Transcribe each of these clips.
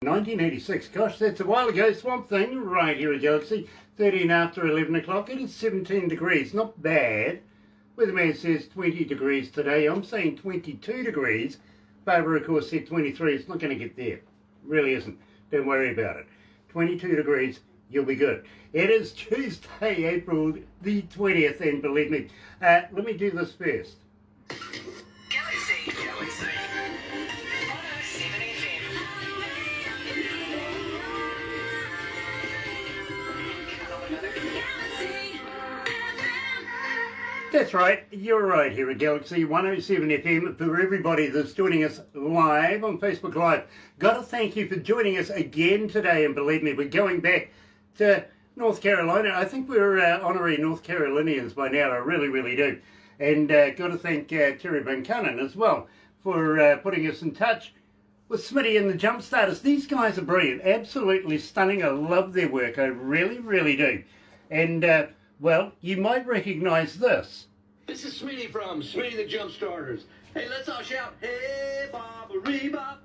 1986, gosh, that's a while ago. Swamp Thing, right here at Galaxy, 13 after 11 o'clock. It is 17 degrees, not bad. Weatherman says 20 degrees today. I'm saying 22 degrees. Barbara, of course, said 23. It's not going to get there. Really isn't. Don't worry about it. 22 degrees, you'll be good. It is Tuesday, April the 20th, and believe me, let me do this first. Galaxy 107fm. That's right, you're right here at Galaxy 107 FM. For everybody that's joining us live on Facebook Live, got to thank you for joining us again today. And believe me, we're going back to North Carolina. I think we're honorary North Carolinians by now. I really, really do. And got to thank Terry Van Cunnin as well for putting us in touch with Smitty and the Jumpstarters. These guys are brilliant, absolutely stunning. I love their work, I really, really do. And well, you might recognize this. This is Smitty from Smitty the Jumpstarters. Hey, let's all shout, hey, Bob-a-ree-bop.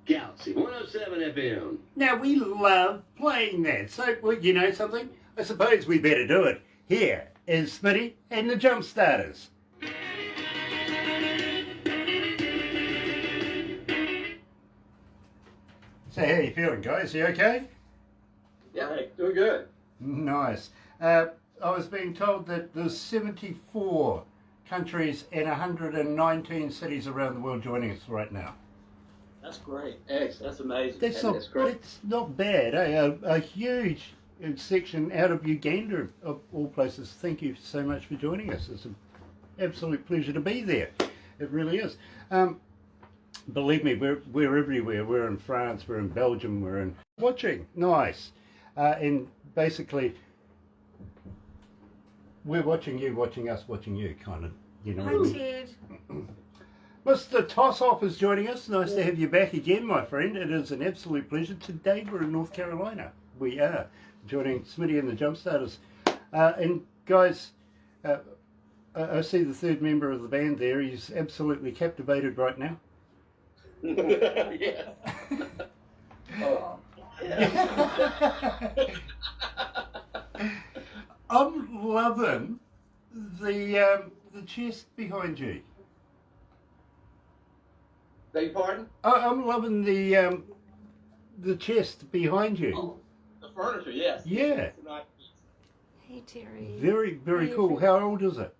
Galaxy 107 FM. Now, we love playing that. So, well, you know something? I suppose we better do it. Here is Smitty and the Jumpstarters. So, how you feeling, guys? You okay? Yeah, doing good. Nice. I was being told that there's 74 countries and 119 cities around the world joining us right now. That's great. That's amazing. That's great. not bad. A huge section out of Uganda, of all places. Thank you so much for joining us. It's an absolute pleasure to be there. It really is. Believe me, we're everywhere. We're in France, we're in Belgium, we're in watching. Nice. And basically, we're watching you, watching us, watching you, kind of, you know. Hi, Ted. Mr. Tossoff is joining us. Nice to have you back again, my friend. It is an absolute pleasure. Today we're in North Carolina. We are joining Smitty and the Jumpstarters. And guys, I see the third member of the band there. He's absolutely captivated right now. Yeah. Oh. Yeah. I'm loving the chest behind you. Beg your pardon? I'm loving the chest behind you. Oh, the furniture, yes. Yeah. Hey, Terry. Very, very Hey, cool. How old is it?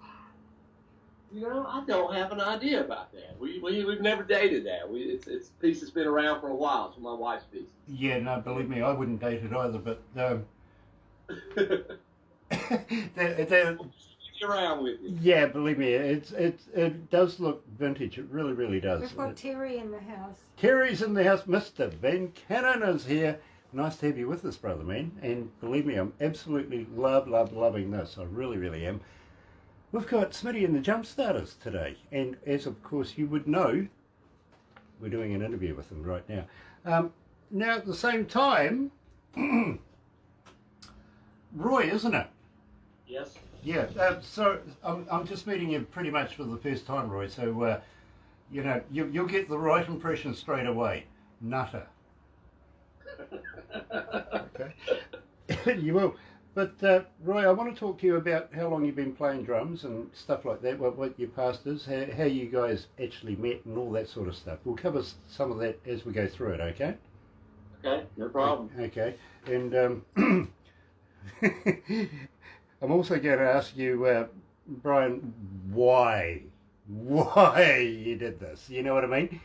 Hi. You know, I don't have an idea about that. We've never dated that. It's a piece that's been around for a while. It's my wife's piece. Yeah, no, believe me, I wouldn't date it either, but around with you. yeah, believe me, it does look vintage. It really, really does. We've got Terry in the house. Terry's in the house. Mr. Van Cannon is here. Nice to have you with us, brother man. And believe me, I'm absolutely loving this. I really, really am. We've got Smitty and the Jumpstarters today, and as of course you would know, we're doing an interview with them right now. Now at the same time, Roy, isn't it? Yes. Yeah. So I'm just meeting you pretty much for the first time, Roy. So you know you'll get the right impression straight away. Nutter. Okay. You will. But Roy, I want to talk to you about how long you've been playing drums and stuff like that. What your past is, how you guys actually met, and all that sort of stuff. We'll cover some of that as we go through it. Okay. Okay. No problem. Okay. And I'm also going to ask you, Brian, why you did this. You know what I mean?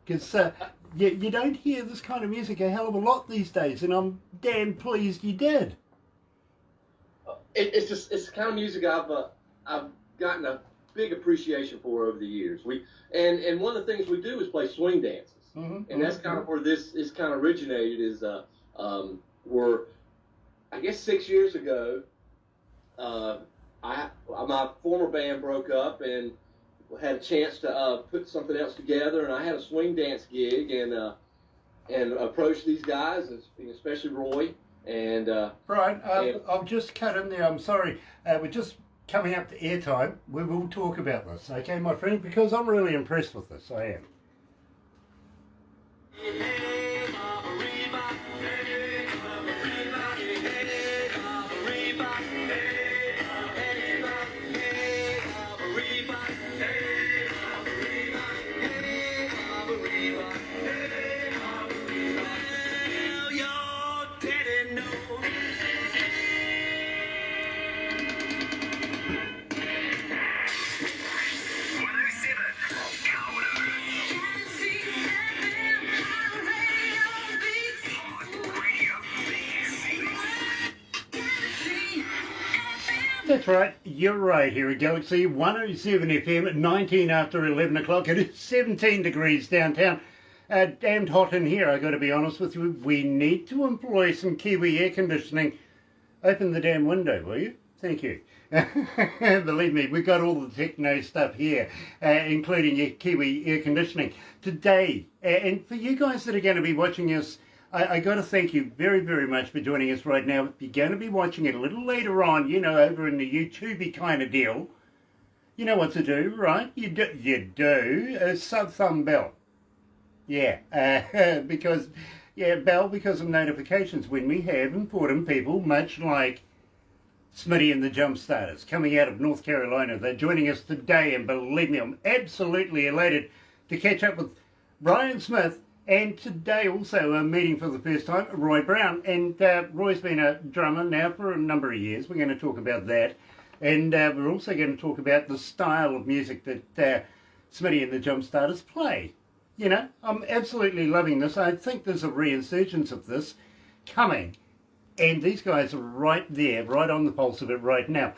Because you don't hear this kind of music a hell of a lot these days, and I'm damn pleased you did. It's the kind of music I've gotten a big appreciation for over the years. And one of the things we do is play swing dances, and that's kind of where this is kind of originated. Is where I guess 6 years ago, my former band broke up and had a chance to put something else together, and I had a swing dance gig and approached these guys, and especially Roy. And Brian, I'll just cut in there. I'm sorry. We're just coming up to airtime. We will talk about this, okay, my friend? Because I'm really impressed with this. I am. That's right, you're right here at Galaxy 107 FM at 19 after 11 o'clock. It is 17 degrees downtown. Damned hot in here, I got to be honest with you. We need to employ some Kiwi air conditioning. Open the damn window, will you? Thank you. Believe me, we've got all the techno stuff here, including your Kiwi air conditioning. Today, and for you guys that are going to be watching us, I got to thank you very, very much for joining us right now. If you're going to be watching it a little later on, you know, over in the YouTubey kind of deal, you know what to do, right? You do. Thumb bell. Yeah, because of notifications when we have important people, much like Smitty and the Jumpstarters, coming out of North Carolina. They're joining us today, and believe me, I'm absolutely elated to catch up with Brian Smith. And today also I'm meeting for the first time Roy Brown. And Roy's been a drummer now for a number of years. We're going to talk about that. And we're also going to talk about the style of music that Smitty and the Jumpstarters play. You know, I'm absolutely loving this. I think there's a resurgence of this coming. And these guys are right there, right on the pulse of it right now.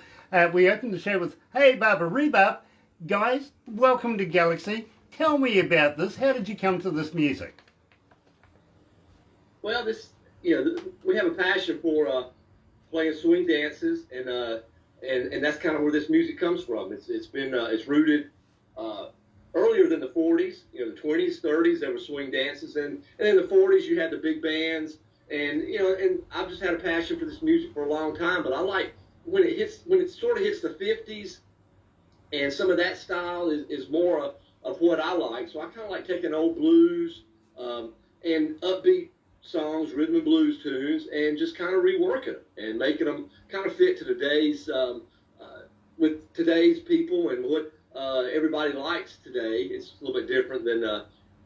We opened the show with, hey, Barbara Rebop. Guys, welcome to Galaxy. Tell me about this. How did you come to this music? Well, we have a passion for playing swing dances, and that's kind of where this music comes from. It's rooted earlier than the 40s. You know, the 20s, 30s, there were swing dances, and in the 40s you had the big bands, and I've just had a passion for this music for a long time. But I like when it sort of hits the 50s, and some of that style is more of what I like. So I kind of like taking old blues and upbeat songs, rhythm and blues tunes, and just kind of reworking them and making them kind of fit to today's with today's people and what everybody likes today. It's a little bit different than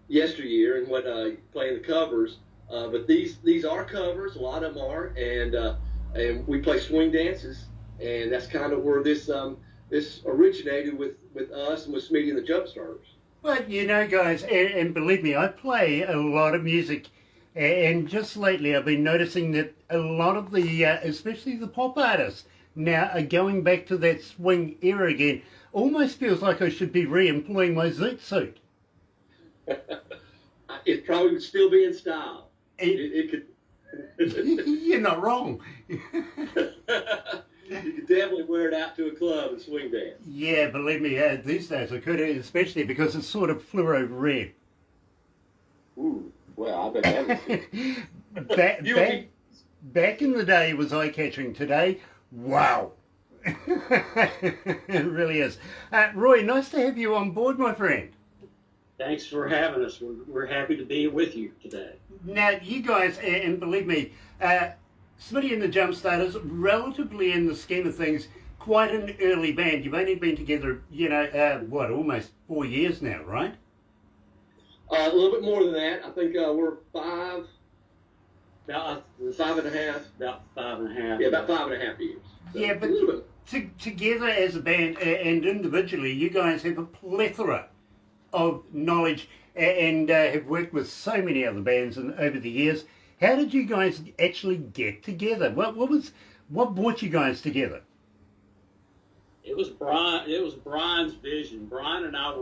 yesteryear and what playing the covers. But these are covers. A lot of them are, and we play swing dances, and that's kind of where this originated with us and with Smitty and the Jumpstarters. Well, you know, guys, and believe me, I play a lot of music, and just lately I've been noticing that a lot of the, especially the pop artists, now are going back to that swing era again. Almost feels like I should be re-employing my zoot suit. It probably would still be in style. It could. You're not wrong. You could definitely wear it out to a club and swing dance. Yeah, believe me, these days I could, especially because it's sort of fluoro red. Ooh, well, I bet that was... Back in the day, it was eye-catching. Today, wow. It really is. Roy, nice to have you on board, my friend. Thanks for having us. We're happy to be with you today. Now, you guys, and believe me, Smitty and the Jumpstarters, relatively in the scheme of things, quite an early band. You've only been together, almost 4 years now, right? A little bit more than that. I think we're five and a half. About 5.5. Yeah, about 5.5 years. So Yeah, but together as a band and individually, you guys have a plethora of knowledge and have worked with so many other bands over the years. How did you guys actually get together? What brought you guys together? It was Brian's vision. Brian and I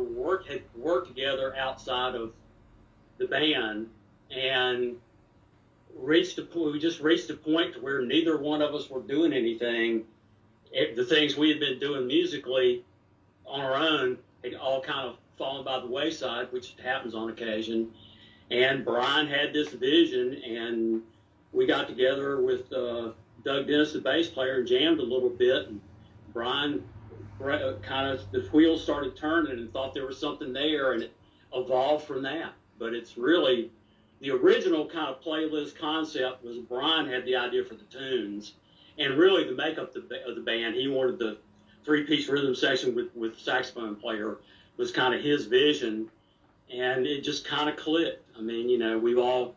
had worked together outside of the band, and we just reached a point to where neither one of us were doing anything. The things we had been doing musically on our own had all kind of fallen by the wayside, which happens on occasion. And Brian had this vision, and we got together with Doug Dennis, the bass player, and jammed a little bit. And Brian the wheels started turning and thought there was something there, and it evolved from that. But it's really, the original kind of playlist concept was Brian had the idea for the tunes, and really the makeup of the band. He wanted the 3-piece rhythm section with saxophone player was kind of his vision, and it just kind of clicked. I mean, we've all,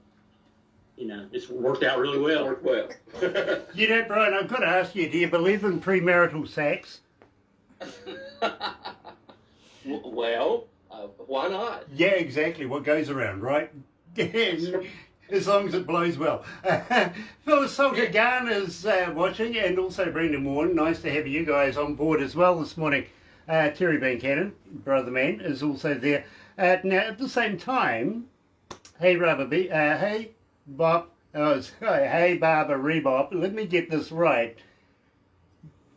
it's worked out really well. Worked well. Brian, I've got to ask you, do you believe in premarital sex? Well, why not? Yeah, exactly. What goes around, right? As long as it blows well. Phyllis Salter-Garn is watching, and also Brendan Warren. Nice to have you guys on board as well this morning. Terry Van Cannon, brother man, is also there. Now, at the same time, hey Bob, hey Barbara Rebop, let me get this right.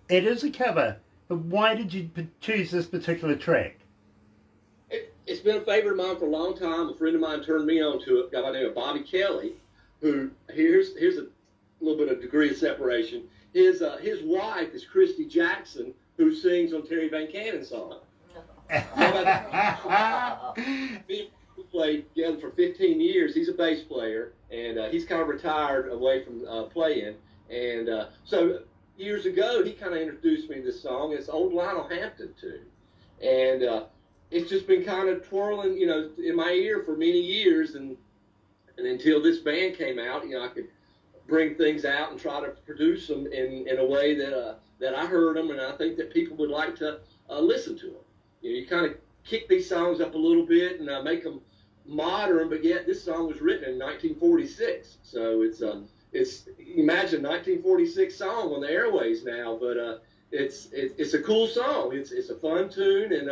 It is a cover, but why did you choose this particular track? It's been a favorite of mine for a long time. A friend of mine turned me on to it, a guy by the name of Bobby Kelly, who, here's a little bit of degree of separation. His wife is Christy Jackson, who sings on Terry Van Cannon's song. We played together for 15 years. He's a bass player, and he's kind of retired away from playing. And so years ago, he kind of introduced me to this song. It's old Lionel Hampton tune. And it's just been kind of twirling, in my ear for many years, and until this band came out, I could bring things out and try to produce them in a way that I heard them, and I think that people would like to listen to them. You kind of kick these songs up a little bit and make them modern, but yet this song was written in 1946, so it's imagine 1946 song on the airways now, but it's a cool song. It's a fun tune, and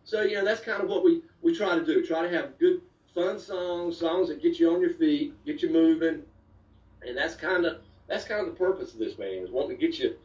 so, that's kind of what we try to do. Try to have good, fun songs that get you on your feet, get you moving, and that's kind of the purpose of this band, is wanting to get you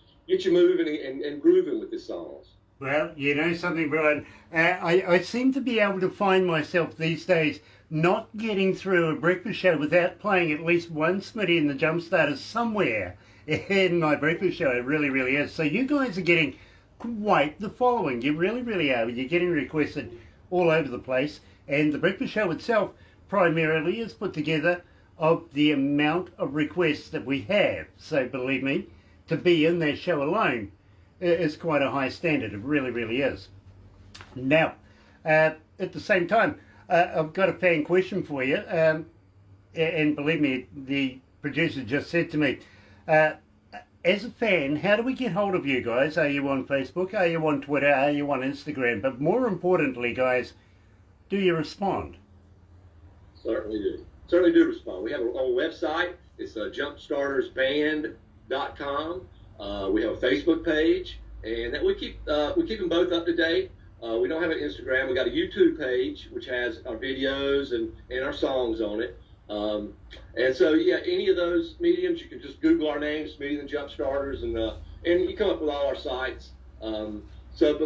moving and grooving with the songs. Well, you know something, Brian? I seem to be able to find myself these days not getting through a breakfast show without playing at least one Smitty and the Jumpstarters somewhere in my breakfast show. It really, really is. So you guys are getting quite the following. You really, really are. You're getting requested all over the place, and the breakfast show itself primarily is put together of the amount of requests that we have. So believe me, to be in that show alone is quite a high standard. It really, really is. Now, at the same time, I've got a fan question for you, and believe me, the producer just said to me, as a fan, how do we get hold of you guys? Are you on Facebook? Are you on Twitter? Are you on Instagram? But more importantly, guys, do you respond? Certainly do. Certainly do respond. We have our own website. It's jumpstartersband.com. We have a Facebook page, and that we keep them both up to date. We don't have an Instagram. We got a YouTube page, which has our videos and our songs on it. And so, any of those mediums, you can just Google our name, Smitty the Jumpstarters, and you come up with all our sites. But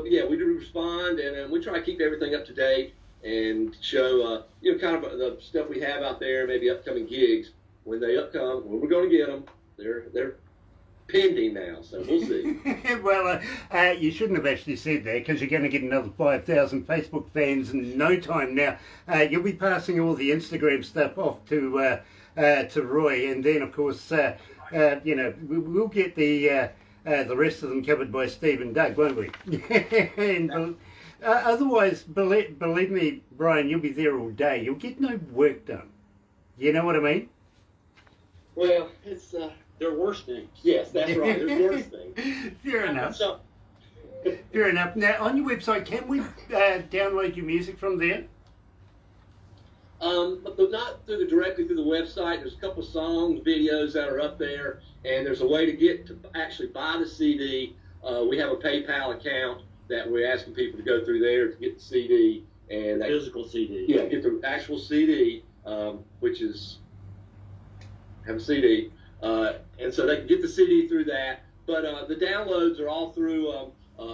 we do respond, and we try to keep everything up to date and show, kind of the stuff we have out there, maybe upcoming gigs. When they upcome, when we're going to get them, they're pending now, so we'll see. Well, you shouldn't have actually said that, because you're going to get another 5,000 Facebook fans in no time now. You'll be passing all the Instagram stuff off to Roy, and then, of course, we'll get the rest of them covered by Steve and Doug, won't we? And, otherwise, believe me, Brian, you'll be there all day. You'll get no work done. You know what I mean? Well, it's... There are worse things. Yes, that's right. There's worse things. Fair enough. So, Fair enough. Now, on your website, can we download your music from there? But not directly through the website. There's a couple songs, videos that are up there, and there's a way to actually buy the CD. We have a PayPal account that we're asking people to go through there to get the CD. And Physical CD. Yeah, get the actual CD, which is have a CD. And so they can get the CD through that. But the downloads are all through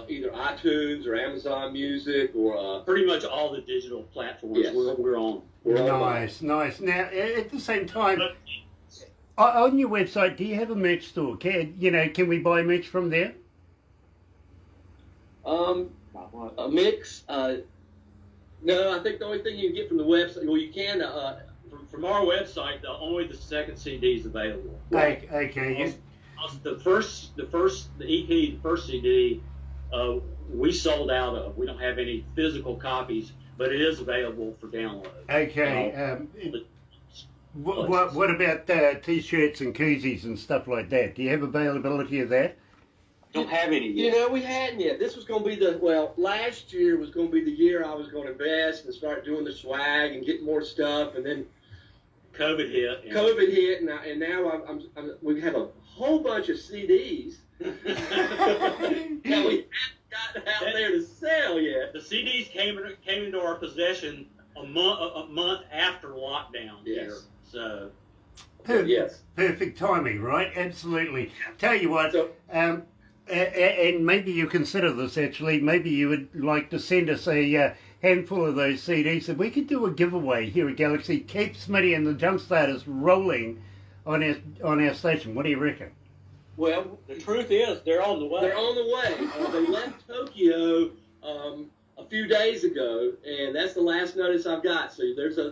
either iTunes or Amazon Music or... Pretty much all the digital platforms Yes. we're on. Nice. Now, at the same time, on your website, do you have a merch store? Can we buy merch from there? A mix? No, I think the only thing you can get from the website... Well, you can... From our website, only the second CD is available. Okay. The first CD, we sold out of. We don't have any physical copies, but it is available for download. Okay. What about T-shirts and koozies and stuff like that? Do you have availability of that? Don't have any yet. We hadn't yet. This was going to be last year was going to be the year I was going to invest and start doing the swag and getting more stuff, and then COVID hit. COVID hit, and now we have a whole bunch of CDs that we haven't gotten out there to sell yet. The CDs came into our possession a month after lockdown here. So Perfect timing, right? Absolutely. Tell you what, and maybe you consider this actually, maybe you would like to send us a handful of those CDs, and we could do a giveaway here at Galaxy. Keep Smitty and the Jumpstarters rolling on our station. What do you reckon? Well, the truth is, they're on the way. They're on the way. They left Tokyo a few days ago, and that's the last notice I've got. So there's a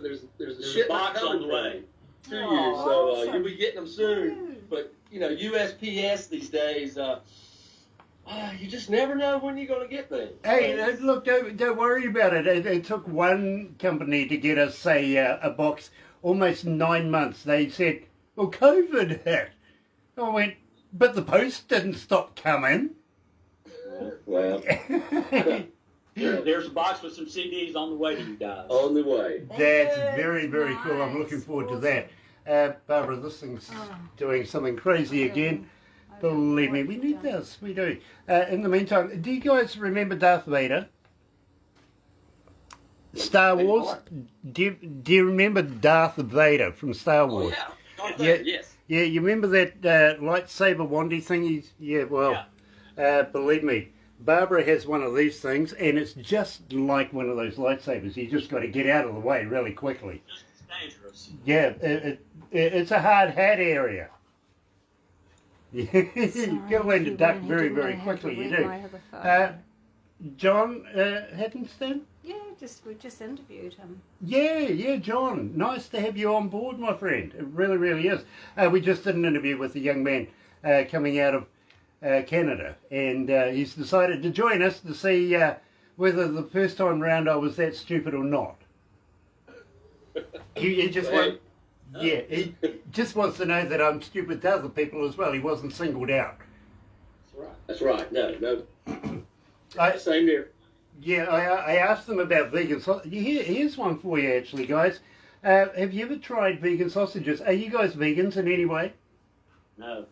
shipment box on the way to you. So you'll be getting them soon. But you know, USPS these days, you just never know when you're going to get things. Hey, look, don't worry about it. It took one company to get us a box almost 9 months. They said, well, COVID hit. I went, but the post didn't stop coming. Well, there's a box with some CDs on the way to you guys. On the way. That's very, very cool. I'm looking forward to that. Barbara, this thing's doing something crazy again. Believe me, we need this. We do. In the meantime, do you guys remember Darth Vader? Star Wars? Do you remember Darth Vader from Star Wars? Yes. Yeah, you remember that lightsaber wandy thing? Believe me, Barbara has one of these things, and it's just like one of those lightsabers. You just got to get out of the way really quickly. It's dangerous. Yeah, it's a hard hat area. You got to learn to duck very, very quickly. You do. John Hattinston? Yeah, we just interviewed him. Yeah, John. Nice to have you on board, my friend. It really, really is. We just did an interview with a young man coming out of Canada, and he's decided to join us to see whether the first time round I was that stupid or not. He just wants to know that I'm stupid to other people as well. He wasn't singled out. That's right. No. Same here. Yeah, I asked them about vegan sausage. Here's one for you, actually, guys. Have you ever tried vegan sausages? Are you guys vegans in any way? No.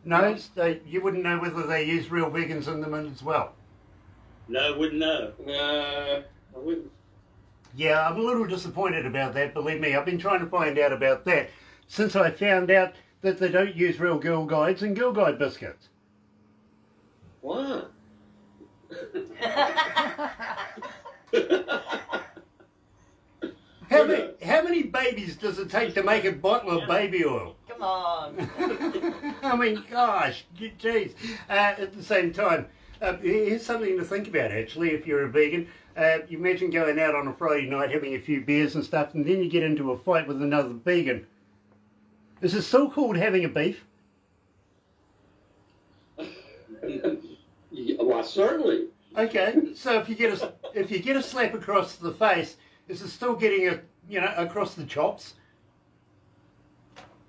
No? So you wouldn't know whether they use real vegans in them as well? No, wouldn't know. I wouldn't. Yeah, I'm a little disappointed about that, believe me. I've been trying to find out about that since I found out that they don't use real Girl Guides and Girl Guide biscuits. What? How many babies does it take to make a bottle of baby oil? Come on. I mean, gosh, geez. At the same time, here's something to think about, actually, if you're a vegan. You imagine going out on a Friday night, having a few beers and stuff, and then you get into a fight with another vegan. Is it still called having a beef? Well, certainly. Okay, so if you get a slap across the face, is it still getting across the chops?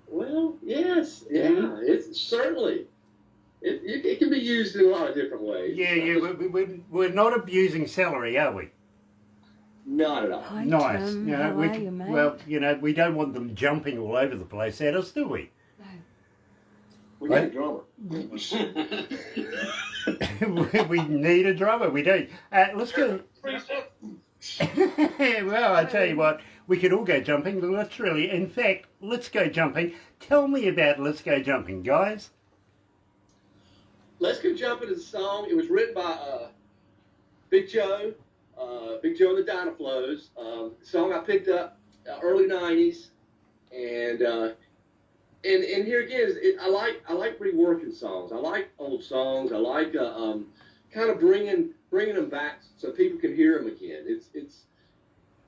Well, yes, yeah, it's certainly. It can be used in a lot of different ways. Yeah, we're not abusing celery, are we? Not at all. Hi, Nice. Tim. You know, How are you, mate? well, we don't want them jumping all over the place at us, do we? We need a drummer. We need a drummer, we do. Let's go. Well, I tell you what, we could all go jumping, literally. In fact, let's go jumping. Tell me about Let's Go Jumping, guys. Let's Go Jumping is a song. It was written by Big Joe and the Dynaflows. Song I picked up early '90s, and here again, I like reworking songs. I like old songs. I like kind of bringing them back so people can hear them again.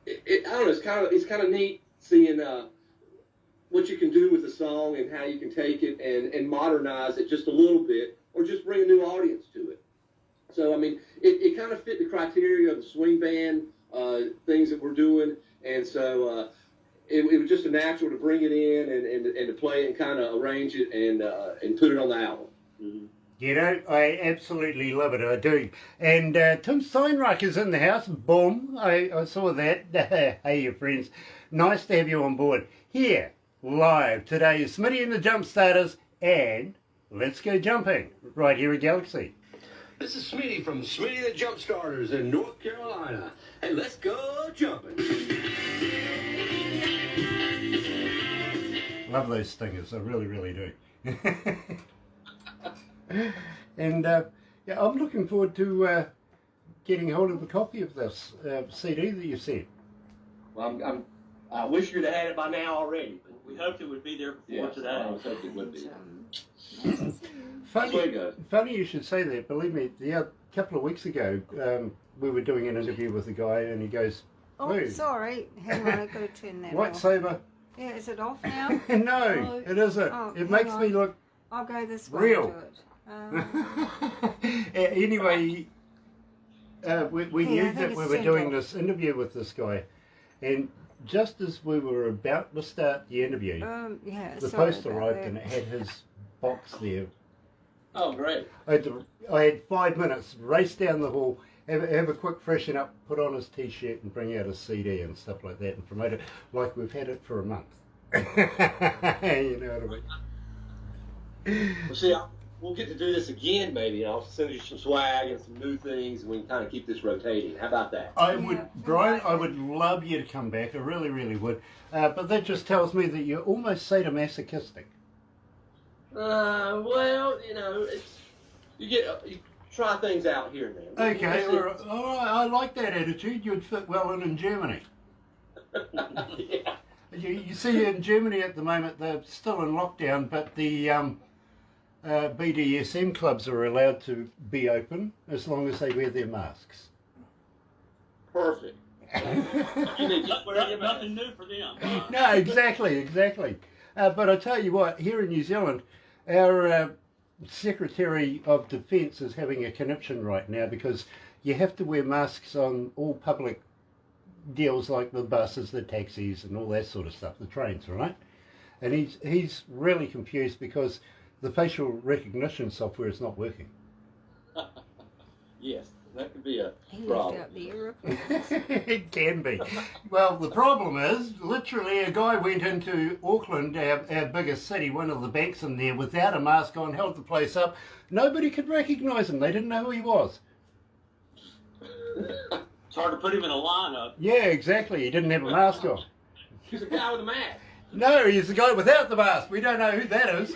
I don't know. It's kind of neat seeing what you can do with a song and how you can take it and modernize it just a little bit, or just bring a new audience to it. So I mean, it kind of fit the criteria of the swing band things that we're doing, and so. It was just a natural to bring it in and to play it and kind of arrange it and put it on the album. Mm-hmm. You know, I absolutely love it, I do. And Tim Steinreich is in the house. Boom, I saw that. Hey, your friends. Nice to have you on board. here, live. Today is Smitty and the Jumpstarters, and let's go jumping, right here at Galaxy. This is Smitty from Smitty the Jumpstarters in North Carolina. Hey, let's go jumping. Love those stingers, I really, really do. And yeah, I'm looking forward to getting hold of a copy of this CD that you sent. Well, I wish you'd have had it by now already. We hoped it would be there before Yes, today. I was hoping it would be. Funny, There you go. funny you should say that. Believe me, a couple of weeks ago, we were doing an interview with a guy, and he goes, Oh, "Hey, sorry. Hang on, I've got to turn that white off. saber." Yeah, is it off now? No, Oh, it isn't. oh, It hang makes on. me look I'll go this way Real. and do it. anyway, we Yeah, knew I think that it's we were turned doing off. this interview with this guy, and just as we were about to start the interview, Yeah, the sorry post about arrived that. and it had his box there. Oh, great. I had 5 minutes, race down the hall, have a quick freshen up, put on his t-shirt and bring out his CD and stuff like that and promote it like we've had it for a month. You know what I mean? Well, see, we'll get to do this again maybe. I'll send you some swag and some new things, and we can kind of keep this rotating. How about that? I Yeah. would, Brian, I would love you to come back. I really, really would. But that just tells me that you're almost sadomasochistic. Well, you try things out here and there. Okay, We'll all right, I like that attitude. You'd fit well in Germany. see. Yeah. You see, in Germany at the moment, they're still in lockdown, but the BDSM clubs are allowed to be open as long as they wear their masks. Perfect. You need to wear your mask. Nothing new for them. No, exactly. But I tell you what, here in New Zealand, our Secretary of Defence is having a conniption right now because you have to wear masks on all public deals like the buses, the taxis, and all that sort of stuff, the trains, right? And he's really confused because the facial recognition software is not working. Yes, that could be a He left problem. out the aeroplane. It can be. Well, the problem is, literally, a guy went into Auckland, our biggest city, one of the banks in there, without a mask on, held the place up. Nobody could recognise him. They didn't know who he was. It's hard to put him in a lineup. Yeah, exactly. He didn't have a mask on. He's a guy with a mask. No, he's the guy without the mask. We don't know who that is.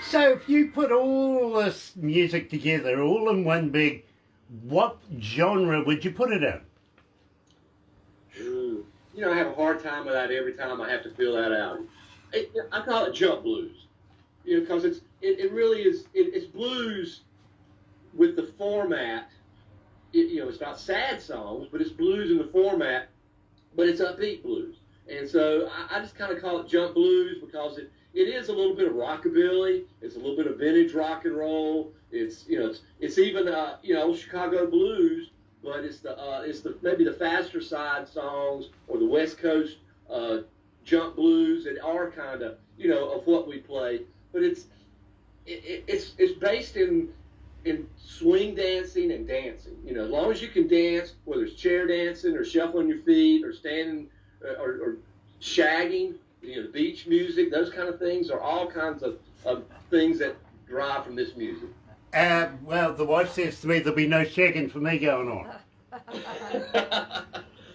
So if you put all this music together, all in one big, what genre would you put it in? Ooh. I have a hard time with that every time I have to fill that out. I call it jump blues. Because it really is, it's blues with the format. It's not sad songs, but it's blues in the format, but it's upbeat blues. And so I just kind of call it jump blues because it is a little bit of rockabilly. It's a little bit of vintage rock and roll. It's even old Chicago blues, but it's the maybe the faster side songs or the West Coast jump blues that are kind of of what we play. But it's based in swing dancing and dancing. As long as you can dance, whether it's chair dancing or shuffling your feet or standing or shagging. The beach music, those kind of things are all kinds of things that derive from this music. Well, the wife says to me there'll be no shagging for me going on.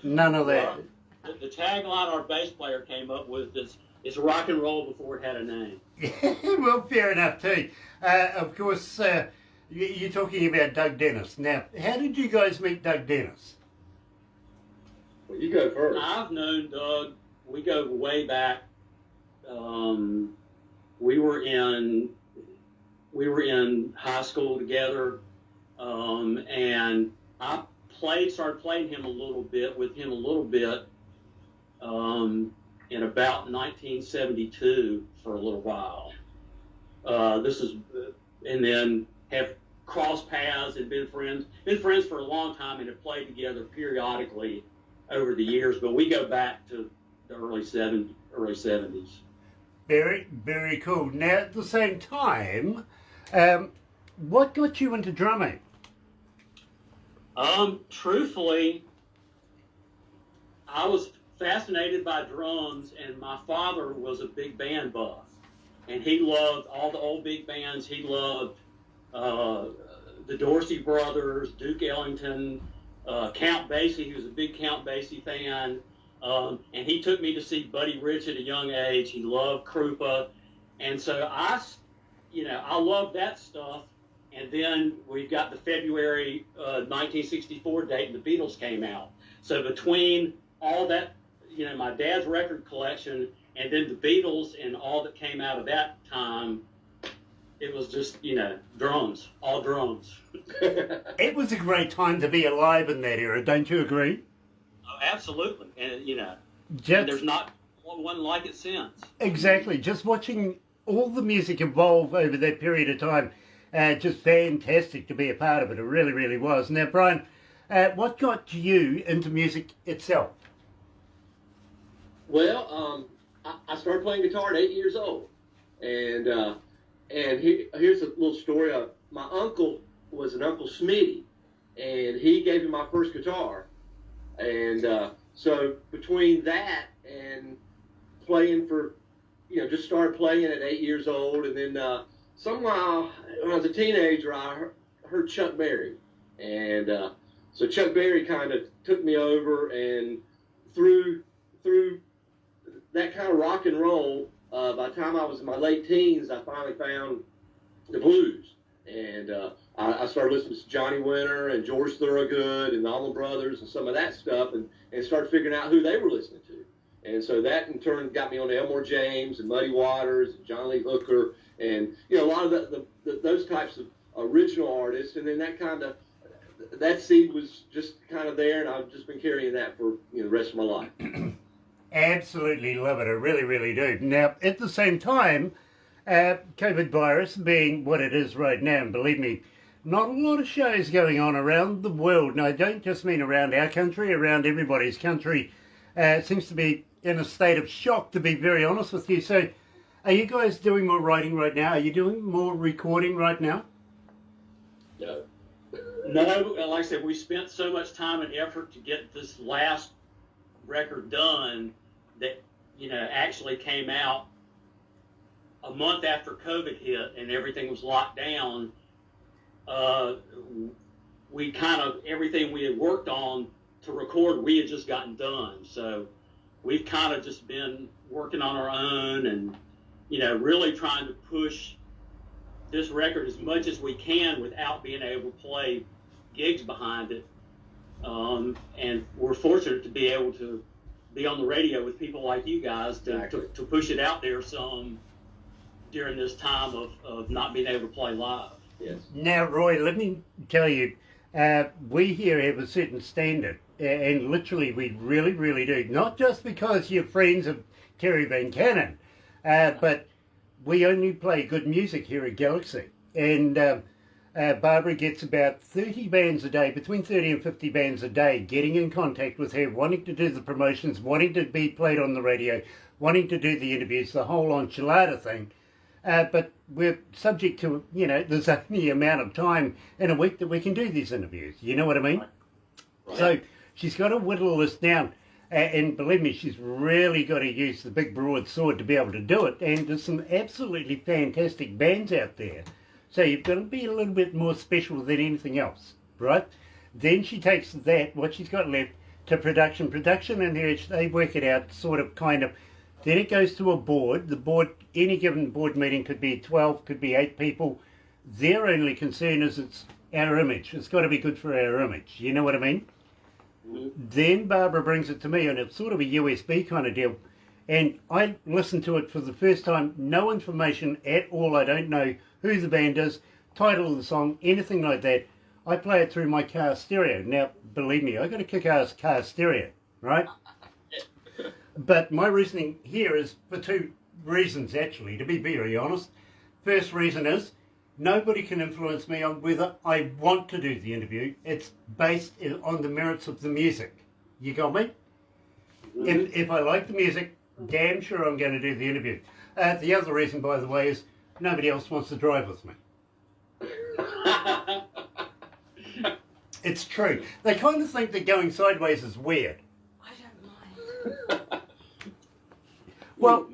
None of that. The tagline our bass player came up with is rock and roll before it had a name. Well, fair enough too. Of course, you're talking about Doug Dennis. Now, how did you guys meet Doug Dennis? Well, you go first. I've known Doug. We go way back. We were in high school together, and I started playing him a little bit in about 1972 for a little while. And then have crossed paths and been friends for a long time and have played together periodically over the years. But we go back to the early 70s. Very, very cool. Now, at the same time, what got you into drumming? Truthfully, I was fascinated by drums, and my father was a big band buff, and he loved all the old big bands. He loved the Dorsey Brothers, Duke Ellington, Count Basie. He was a big Count Basie fan, and he took me to see Buddy Rich at a young age. He loved Krupa, and so I loved that stuff. And then we got the February 1964 date, and the Beatles came out. So between all that, my dad's record collection, and then the Beatles and all that came out of that time, it was just, drums, all drums. It was a great time to be alive in that era, don't you agree? Oh, absolutely. And, Just, and there's not one like it since. Exactly. Just watching all the music evolve over that period of time, just fantastic to be a part of it. It really, really was. Now, Brian, what got you into music itself? Well, I started playing guitar at 8 years old, and here's a little story. My uncle was an Uncle Smitty, and he gave me my first guitar, and so between that and playing for, just started playing at 8 years old, and then somehow when I was a teenager, I heard Chuck Berry, and so Chuck Berry kind of took me over, and through that kind of rock and roll, by the time I was in my late teens, I finally found the blues, and I started listening to Johnny Winter and George Thorogood and the Allman Brothers and some of that stuff, and started figuring out who they were listening to. And so that in turn got me on to Elmore James and Muddy Waters and John Lee Hooker, and a lot of those types of original artists. And then that seed was just kind of there, and I've just been carrying that for the rest of my life. Absolutely love it. I really, really do. Now, at the same time, COVID virus being what it is right now, and believe me, not a lot of shows going on around the world. And I don't just mean around our country, around everybody's country. Seems to be in a state of shock, to be very honest with you. So, are you guys doing more writing right now? Are you doing more recording right now? No, like I said, we spent so much time and effort to get this last record done that, actually came out a month after COVID hit and everything was locked down. Everything we had worked on to record, we had just gotten done. So we've kind of just been working on our own and, really trying to push this record as much as we can without being able to play gigs behind it. And we're fortunate to be able to be on the radio with people like you guys to push it out there some during this time of not being able to play live. Yes. Now, Roy, let me tell you, we here have a certain standard, and literally we really, really do. Not just because you're friends of Terry Van Cannon, but we only play good music here at Galaxy. And Barbara gets about 30 bands a day, between 30 and 50 bands a day, getting in contact with her, wanting to do the promotions, wanting to be played on the radio, wanting to do the interviews, the whole enchilada thing. But we're subject to, there's only amount of time in a week that we can do these interviews. You know what I mean? Right. So she's got to whittle this down. And believe me, she's really got to use the big broad sword to be able to do it. And there's some absolutely fantastic bands out there. So you've got to be a little bit more special than anything else, right? Then she takes that, what she's got left, to production. Production and her, they work it out sort of kind of. Then it goes to a board. The board, any given board meeting could be 12, could be 8 people. Their only concern is it's our image. It's got to be good for our image. You know what I mean? Mm-hmm. Then Barbara brings it to me, and it's sort of a USB kind of deal. And I listened to it for the first time. No information at all. I don't know who the band is, title of the song, anything like that. I play it through my car stereo. Now, believe me, I got a kick-ass car stereo, right? But my reasoning here is for two reasons, actually, to be very honest. First reason is nobody can influence me on whether I want to do the interview. It's based on the merits of the music. You got me? If I like the music, damn sure I'm going to do the interview. The other reason, by the way, is nobody else wants to drive with me. It's true. They kind of think that going sideways is weird. I don't mind. Well,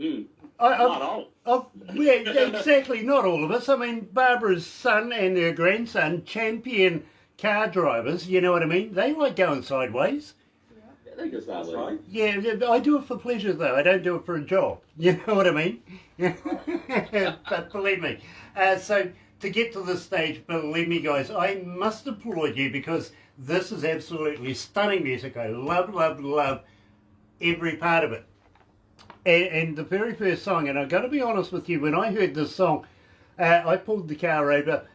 Not all. yeah, exactly. Not all of us. I mean, Barbara's son and her grandson, champion car drivers. You know what I mean? They like going sideways. I think it's That's that right. Yeah, I do it for pleasure though. I don't do it for a job. You know what I mean? But believe me, so to get to this stage, believe me, guys, I must applaud you because this is absolutely stunning music. I love, love, love every part of it. And the very first song, and I've got to be honest with you, when I heard this song, I pulled the car over.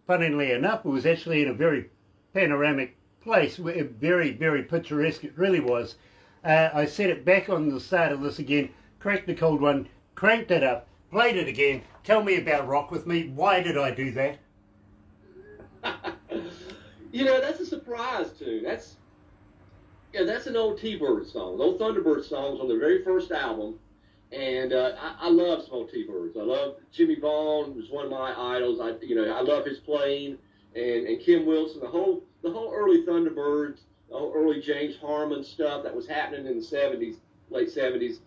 Funnily enough, it was actually in a very panoramic place, very, very picturesque. It really was. I set it back on the start of this again, cracked the cold one, cranked it up, played it again. Tell me about Rock With Me. Why did I do that? You know, that's a surprise too. That's an old T-Bird song, old Thunderbird songs on their very first album. And I love some old T-Birds. I love Jimmy Vaughn was one of my idols. I love his playing, and Kim Wilson, the whole early Thunderbirds, the whole early James Harmon stuff that was happening in the 70s, late 70s.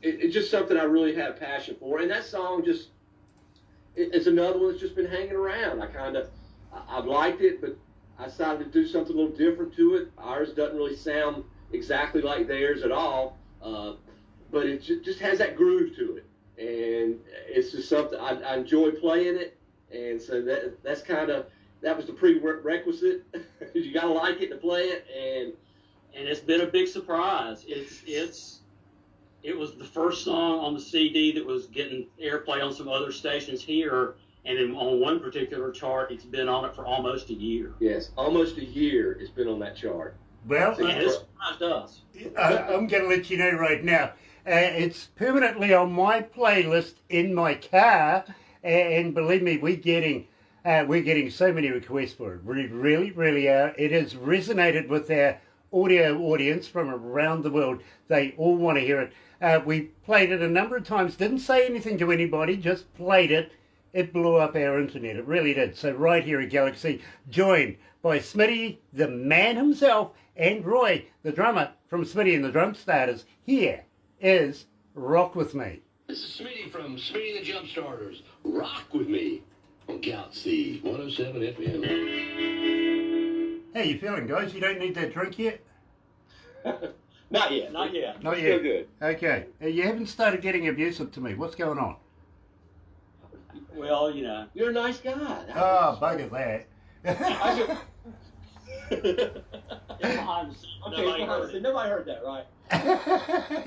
It's just something I really had a passion for. And that song it's another one that's just been hanging around. I've liked it, but I decided to do something a little different to it. Ours doesn't really sound exactly like theirs at all, but it just has that groove to it. And it's just something, I enjoy playing it. And so that was the prerequisite. You got to like it to play it. And it's been a big surprise. It was the first song on the CD that was getting airplay on some other stations here, and on one particular chart, it's been on it for almost a year. Yes, almost a year it's been on that chart. Well, And it surprised us. I'm going to let you know right now. It's permanently on my playlist in my car, and believe me, we're getting so many requests for it. We really, really are. It has resonated with our audio audience from around the world. They all want to hear it. We played it a number of times, didn't say anything to anybody, just played it. It blew up our internet, it really did. So right here at Galaxy, joined by Smitty, the man himself, and Roy, the drummer from Smitty and the Jumpstarters. Here is Rock With Me. This is Smitty from Smitty the Jumpstarters. Rock with me on Galaxy 107 FM. How you feeling, guys? You don't need that drink yet? Not yet. Not yet. Not Still yet. good. Okay. You haven't started getting abusive to me. What's going on? Well, you know. You're a nice guy. Oh, bugger that. Behind the scenes, nobody heard it. Nobody heard that, right?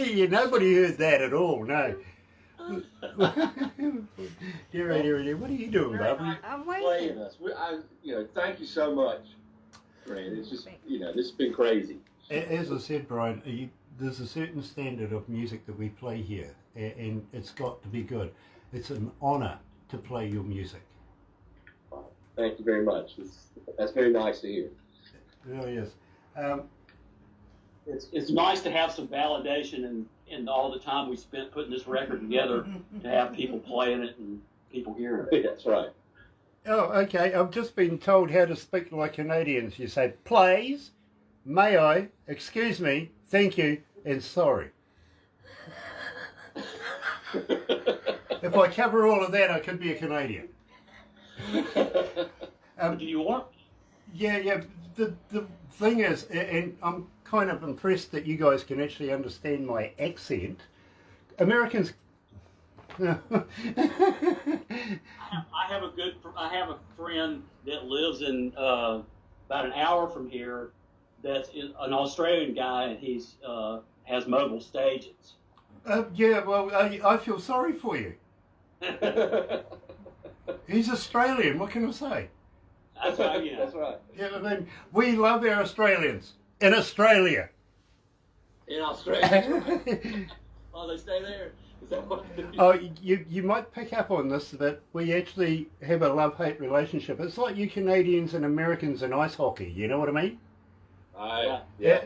Yeah, nobody heard that at all, no. Dear, what are you doing, Barbara? I'm Playing waiting. us. Thank you so much, Grant. It's just, this has been crazy. As I said, Brian, there's a certain standard of music that we play here, and it's got to be good. It's an honour to play your music. Thank you very much. That's very nice to hear. It really is. It's nice to have some validation and all the time we spent putting this record together to have people playing it and people hearing it. That's right. Oh, okay. I've just been told how to speak like Canadians. You say, please, may I, excuse me, thank you, and sorry. If I cover all of that, I could be a Canadian. Do you want? Yeah. The thing is, and I'm kind of impressed that you guys can actually understand my accent. Americans. I have a friend that lives in about an hour from here. That's an Australian guy, and he's has mobile stages. Yeah, well, I feel sorry for you. He's Australian. What can I say? That's right. Yeah. That's right. Yeah, I mean, we love our Australians in Australia. In Australia. Oh, they stay there. Is that what? Oh, you might pick up on this, that we actually have a love-hate relationship. It's like you Canadians and Americans in ice hockey, you know what I mean? Right. Yeah.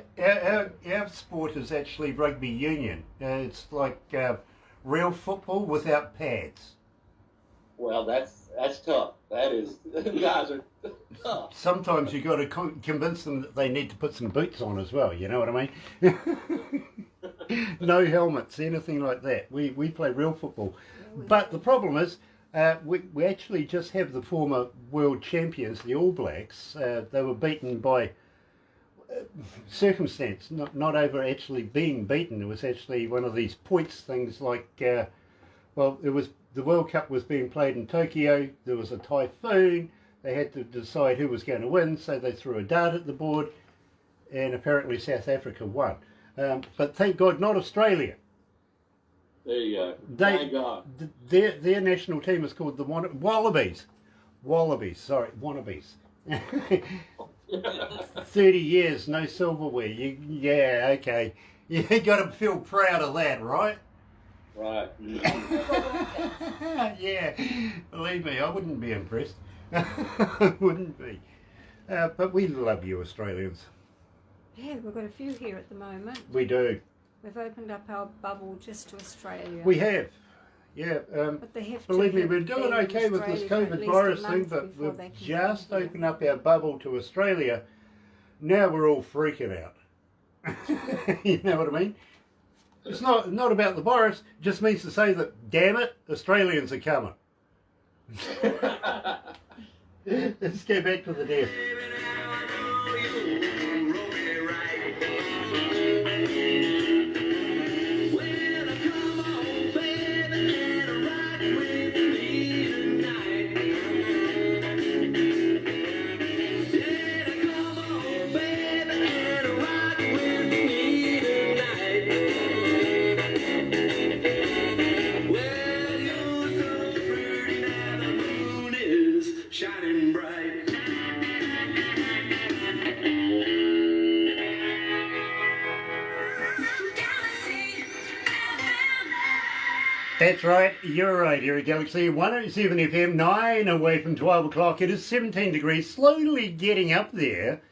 Our sport is actually rugby union. It's like real football without pads. Well, that's tough. That is, guys are tough. Sometimes you got to convince them that they need to put some boots on as well, you know what I mean? No helmets, anything like that. We play real football. But the problem is, we actually just have the former world champions, the All Blacks. They were beaten by circumstance, not over actually being beaten. It was actually one of these points things like, well, it was the World Cup was being played in Tokyo. There was a typhoon. They had to decide who was going to win, so they threw a dart at the board, and apparently South Africa won. But thank God, not Australia. There you go. Thank God. Their national team is called the Wallabies. Sorry, Wannabes. 30 years, no silverware. Yeah, okay. You got to feel proud of that, right? Right. Yeah, believe me, I wouldn't be impressed. I wouldn't be. But we love you, Australians. Yeah, we've got a few here at the moment. We do. We've opened up our bubble just to Australia. We have. Yeah. But they have Believe to me, have we're doing been in okay with this Australia for at COVID least virus a thing, month but before we've they can just come here. opened up our bubble to Australia. Now we're all freaking out. You know what I mean? It's not about the virus. It just means to say that, damn it, Australians are coming. Let's go back to the desk. Shining bright. That's right, you're right here at Galaxy 107 FM, 9 away from 12 o'clock. It is 17 degrees, slowly getting up there.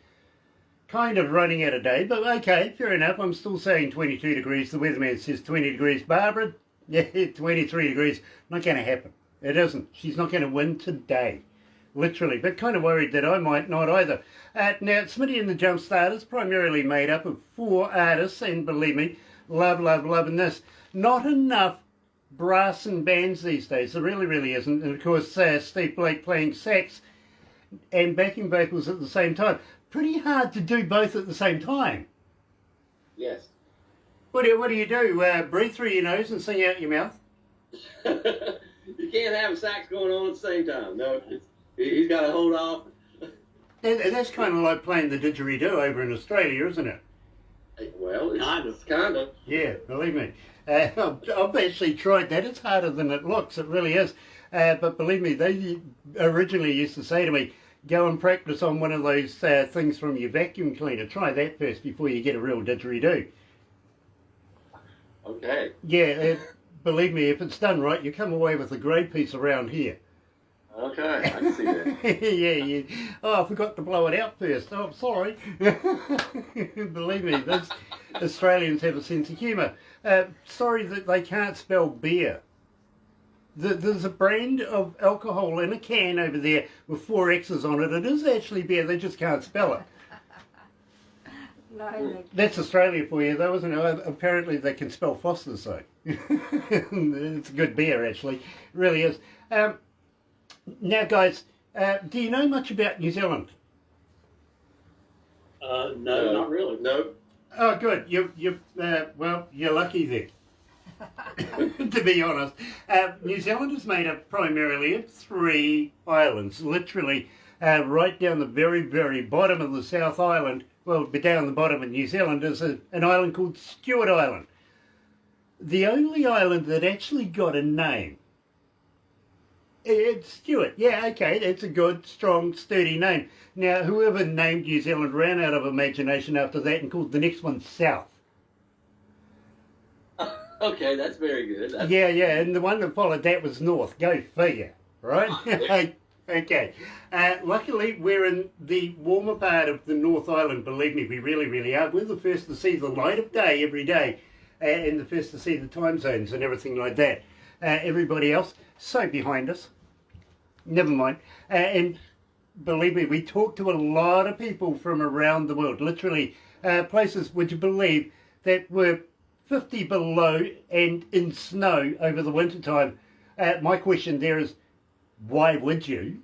Kind of running out of day, but okay, fair enough. I'm still saying 22 degrees. The weatherman says 20 degrees. Barbara, yeah, 23 degrees. Not going to happen. It isn't. She's not going to win today. Literally, but kind of worried that I might not either. Now, Smitty and the Jumpstarters, primarily made up of 4 artists, and believe me, loving this. Not enough brass and bands these days. There really isn't. And of course, Steve Blake playing sax and backing vocals at the same time. Pretty hard to do both at the same time. Yes. What do you do? Breathe through your nose and sing out your mouth? You can't have a sax going on at the same time. No, he's got to hold off. That's kind of like playing the didgeridoo over in Australia, isn't it? Well, it's kind of. Yeah, believe me. I've actually tried that. It's harder than it looks. It really is. But believe me, they originally used to say to me, go and practice on one of those things from your vacuum cleaner. Try that first before you get a real didgeridoo. Okay. Yeah, believe me, if it's done right, you come away with a great piece around here. Okay, I can see that. Yeah. Oh, I forgot to blow it out first. Oh, sorry. Believe me, those Australians have a sense of humour. Sorry that they can't spell beer. There's a brand of alcohol in a can over there with 4 X's on it. It is actually beer, they just can't spell it. No, That's Australia for you, though, isn't it? Apparently they can spell Foster's, though. It's a good beer, actually. It really is. Now, guys, do you know much about New Zealand? No, not really. No. Oh, good. Well, you're lucky then. To be honest, New Zealand is made up primarily of 3 islands. Literally, right down the very bottom of the South Island, well, down the bottom of New Zealand is an island called Stewart Island. The only island that actually got a name. It's Stuart. Yeah, okay, that's a good, strong, sturdy name. Now, whoever named New Zealand ran out of imagination after that and called the next one South. Okay, that's very good. Yeah, and the one that followed that was North. Go figure, right? Okay. Luckily, we're in the warmer part of the North Island. Believe me, we really, really are. We're the first to see the light of day every day, and the first to see the time zones and everything like that. Everybody else, so behind us. Never mind. And believe me, we talk to a lot of people from around the world. Literally, places, would you believe, that were 50 below and in snow over the winter time. My question there is, why would you?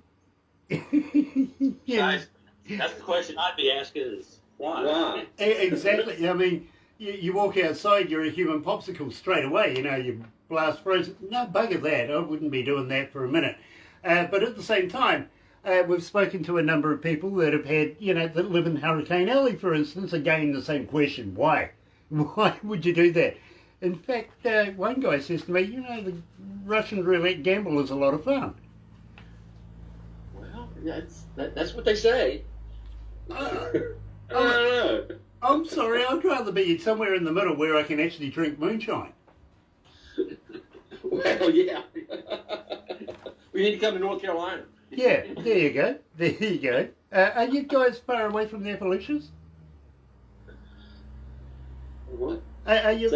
Guys, that's the question I'd be asking is, why? Exactly. I mean, you walk outside, you're a human popsicle straight away. You know, you blast frozen. No, bugger that. I wouldn't be doing that for a minute. But at the same time, we've spoken to a number of people that have had, that live in Hurricane Alley, for instance, again, the same question. Why? Why would you do that? In fact, one guy says to me, the Russian roulette gamble is a lot of fun. Well, that's what they say. I'm sorry, I'd rather be somewhere in the middle where I can actually drink moonshine. Well, yeah. We need to come to North Carolina. Yeah, there you go. There you go. Are you guys far away from the Appalachians? What? Are you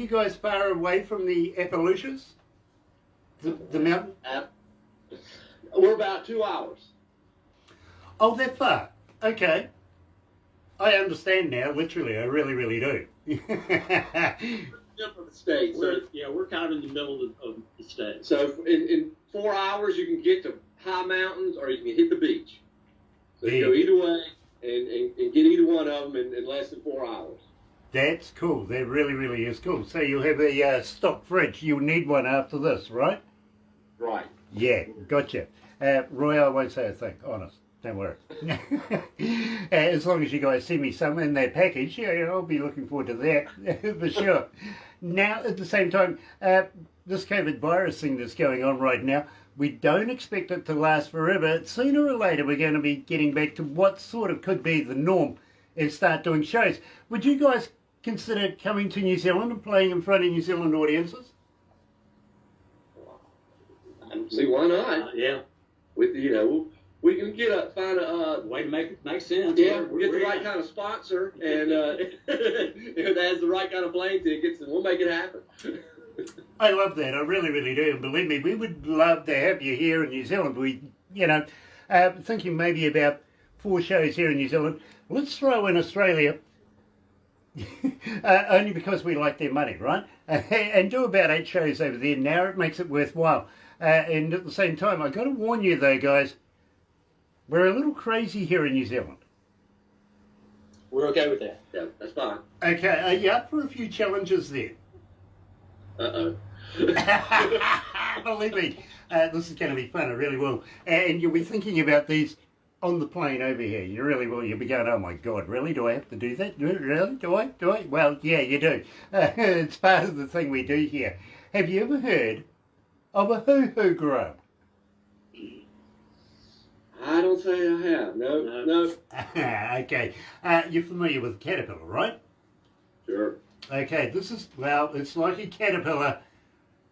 guys far away from the Appalachians? The mountain? We're about 2 hours. Oh, that far. Okay. I understand now, literally. I really, really do. Of the state. We're kind of in the middle of the state. So in 4 hours, you can get to high mountains or you can hit the beach. So you go either way and get either one of them in less than 4 hours. That's cool. That really, really is cool. So you'll have a stock fridge. You'll need one after this, right? Right. Yeah, gotcha. Roy, I won't say a thing, honest. Don't worry. As long as you guys send me some in that package, I'll be looking forward to that for sure. Now, at the same time, this COVID virus thing that's going on right now, we don't expect it to last forever. Sooner or later, we're going to be getting back to what sort of could be the norm and start doing shows. Would you guys consider coming to New Zealand and playing in front of New Zealand audiences? See, why not? Yeah. With we can find a way to make it make sense. Yeah, we get the right kind of sponsor, and if that has the right kind of plane tickets, and we'll make it happen. I love that. I really, really do. And believe me, we would love to have you here in New Zealand. We, thinking maybe about 4 shows here in New Zealand. Let's throw in Australia, only because we like their money, right? And do about 8 shows over there. Now it makes it worthwhile. And at the same time, I've got to warn you though, guys, we're a little crazy here in New Zealand. We're okay with that. Yeah, that's fine. Okay, are you up for a few challenges there? Uh-oh. Believe me, this is going to be fun, I really will. And you'll be thinking about these on the plane over here. You really will. You'll be going, oh my God, really? Do I have to do that? Really? Do I? Well, yeah, you do. It's part of the thing we do here. Have you ever heard of a hoo-hoo grub? I don't think I have. No. Okay. You're familiar with caterpillar, right? Sure. Okay, it's like a caterpillar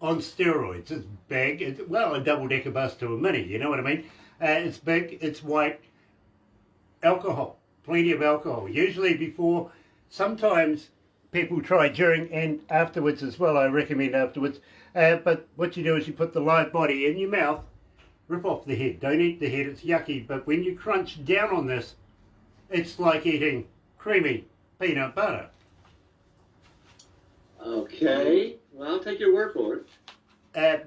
on steroids. It's big. It's, a double-decker bus to a mini, you know what I mean? It's big, it's white. Alcohol. Plenty of alcohol. Usually before, sometimes people try during and afterwards as well. I recommend afterwards. But what you do is you put the live body in your mouth, rip off the head. Don't eat the head, it's yucky. But when you crunch down on this, it's like eating creamy peanut butter. Okay. Well, I'll take your word for it.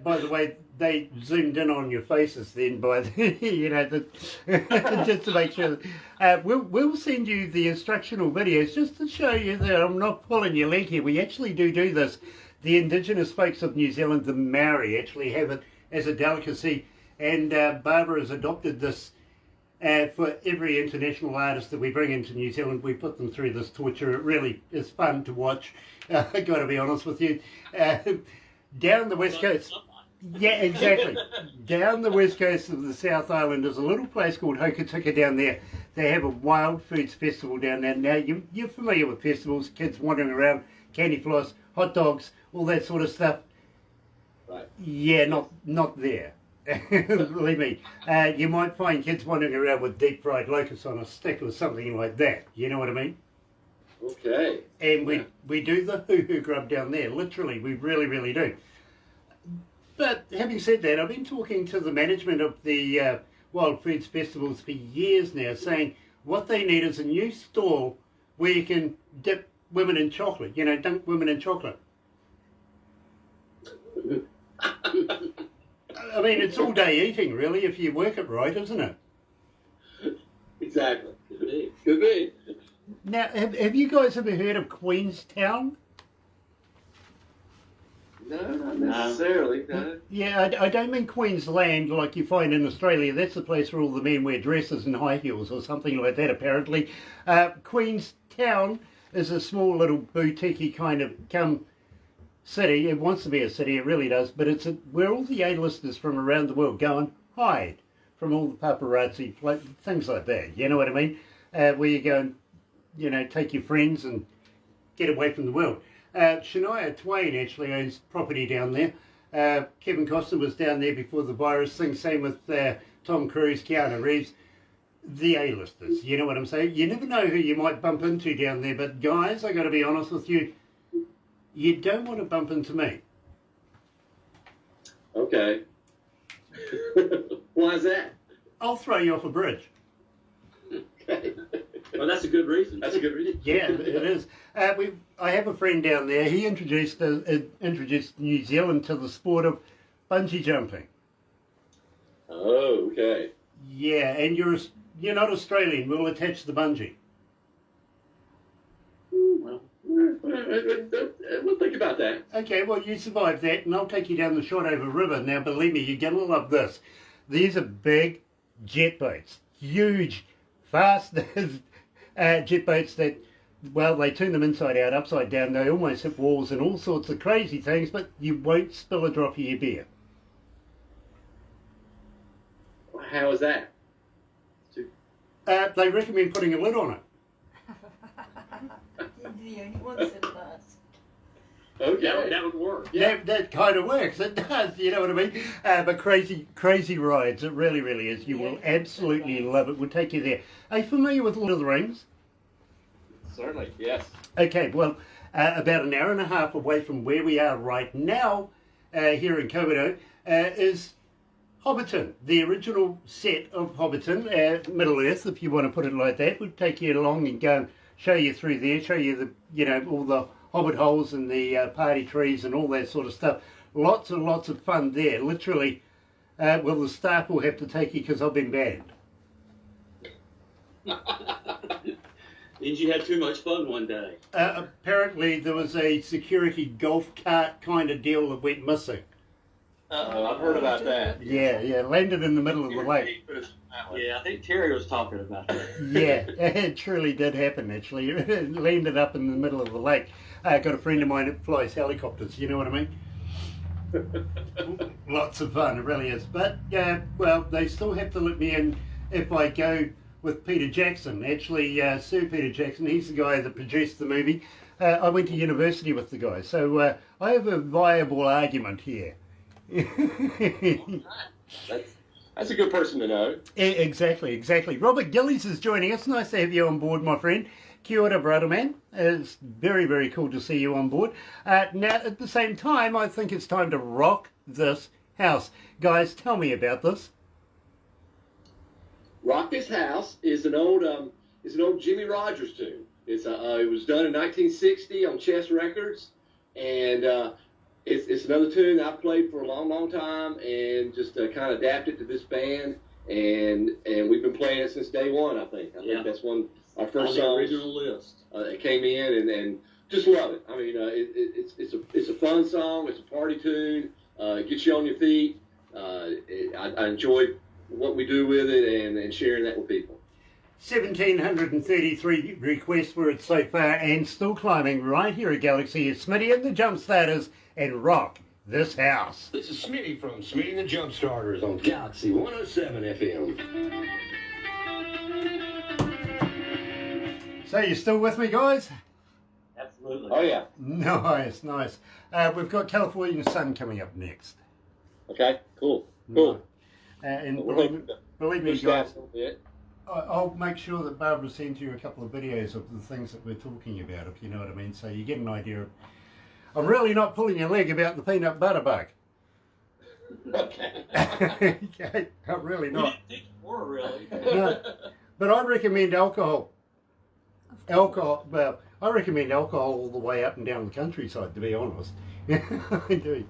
By the way, they zoomed in on your faces then by the, just to make sure. We'll send you the instructional videos just to show you that I'm not pulling your leg here. We actually do this. The indigenous folks of New Zealand, the Maori, actually have it as a delicacy. And Barbara has adopted this for every international artist that we bring into New Zealand. We put them through this torture. It really is fun to watch. I've got to be honest with you. Down the West Coast. Yeah, exactly. Down the west coast of the South Island, there's a little place called Hokitika down there. They have a wild foods festival down there. Now, you're familiar with festivals, kids wandering around, candy floss, hot dogs, all that sort of stuff. Right. Yeah, not there. Believe me. You might find kids wandering around with deep fried locusts on a stick or something like that. You know what I mean? Okay. And we do the hoo-hoo grub down there. Literally, we really, really do. But having said that, I've been talking to the management of the Wild Foods Festivals for years now, saying what they need is a new stall where you can dip women in chocolate, dunk women in chocolate. I mean, it's all day eating, really, if you work it right, isn't it? Exactly. Could be. Now, have you guys ever heard of Queenstown? No, not necessarily. No. Yeah, I don't mean Queensland like you find in Australia. That's the place where all the men wear dresses and high heels or something like that, apparently. Queenstown is a small little boutique kind of city. It wants to be a city, it really does, but it's where all the A-listers from around the world go and hide from all the paparazzi, things like that. You know what I mean? Where you go and, take your friends and get away from the world. Shania Twain actually owns property down there. Kevin Costner was down there before the virus thing. Same with Tom Cruise, Keanu Reeves. The A-listers, you know what I'm saying? You never know who you might bump into down there, but guys, I got to be honest with you, you don't want to bump into me. Okay. Why is that? I'll throw you off a bridge. Okay. Well, that's a good reason. That's a good reason. Yeah, it is. I have a friend down there. He introduced New Zealand to the sport of bungee jumping. Oh, okay. Yeah, and you're not Australian. We'll attach the bungee. Well, we'll think about that. Okay, well, you survived that, and I'll take you down the Shotover River. Now, believe me, you're going to love this. These are big jet boats, huge, fast jet boats that, well, they turn them inside out, upside down. They almost hit walls and all sorts of crazy things, but you won't spill a drop of your beer. How is that? They recommend putting a lid on it. You're the only ones that does. Okay. That would work. Yeah, that kind of works. It does, you know what I mean? But crazy rides. It really, really is. You will absolutely love it. We'll take you there. Are you familiar with Lord of the Rings? Certainly, yes. Okay, well, about an hour and a half away from where we are right now, here in Komodo, is Hobbiton, the original set of Hobbiton, Middle Earth, if you want to put it like that. We'll take you along and go and show you through there, show you all the hobbit holes and the party trees and all that sort of stuff. Lots and lots of fun there. Literally, well, the staff will have to take you because I've been banned. Did you have too much fun one day? Apparently, there was a security golf cart kind of deal that went missing. Uh-oh, I've heard about that. Yeah, landed in the middle of the lake. Yeah, I think Terry was talking about that. Yeah, it truly did happen, actually. It landed up in the middle of the lake. I got a friend of mine that flies helicopters, you know what I mean? Lots of fun, it really is. But, well, they still have to let me in if I go with Peter Jackson. Actually, Sir Peter Jackson, he's the guy that produced the movie. I went to university with the guy, so I have a viable argument here. That's a good person to know. Exactly. Robert Gillies is joining us. Nice to have you on board, my friend. Kia ora, brother man. It's very, very cool to see you on board. Now, at the same time, I think it's time to rock this house. Guys, tell me about this. Rock This House is an old Jimmy Rogers tune. It was done in 1960 on Chess Records, and it's another tune I've played for a long time, and just kind of adapted to this band, and we've been playing it since day one. I think that's one our first song. Original list. It came in and just love it. I mean, it's a fun song. It's a party tune. It gets you on your feet. I enjoy what we do with it and sharing that with people. 1,733 requests for it so far, and still climbing right here at Galaxy is Smitty and the Jumpstarters and Rock this house. This is Smitty from Smitty the Jumpstarters on Galaxy 107 FM. So you still with me, guys? Absolutely. Oh yeah. Nice, nice. We've got California Sun coming up next. Okay. Cool. Cool. And We're believe, hoping to believe me, push that guys, a little bit. I'll make sure that Barbara sends you a couple of videos of the things that we're talking about, if you know what I mean, so you get an idea of... I'm really not pulling your leg about the peanut butter bug. Okay. Okay, I'm really We not. didn't think you were really. No, but I recommend alcohol. Alcohol, well, I recommend alcohol all the way up and down the countryside, to be honest. I do.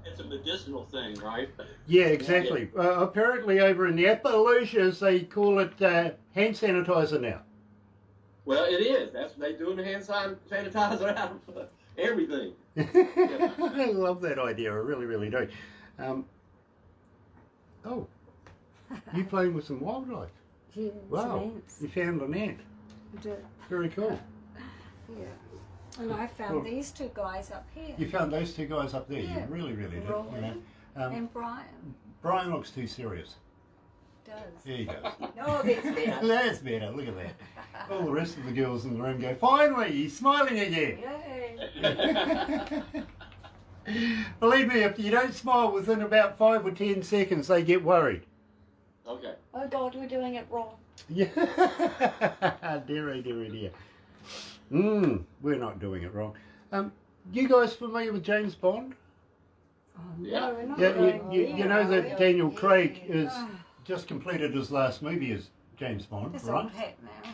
It's a medicinal thing, right? Yeah, exactly. Apparently over in the Appalachians, they call it hand sanitizer now. Well, it is. That's they doing the hand sanitizer out of everything. I love that idea. I really, really do. Oh, you playing with some wildlife? Yeah, Wow, some ants. you found an ant. I did. Very cool. Yeah. And I found Cool. these two guys up here. You found those two guys up there. Yeah. You really, really did. Roy You know. and Brian. Brian looks too serious. Does. There you go. No, that's better. That's better. Look at that. All the rest of the girls in the room go, finally, he's smiling again. Yay. Believe me, if you don't smile within about 5 or 10 seconds, they get worried. Okay. Oh God, we're doing it wrong. Yeah. Dear, dear, dear. We're not doing it wrong. You guys familiar with James Bond? Oh, Yeah. no, we're not Yeah, going you know there. that Daniel Craig is Ah, just completed his last movie as James Bond, It's right? old hat now.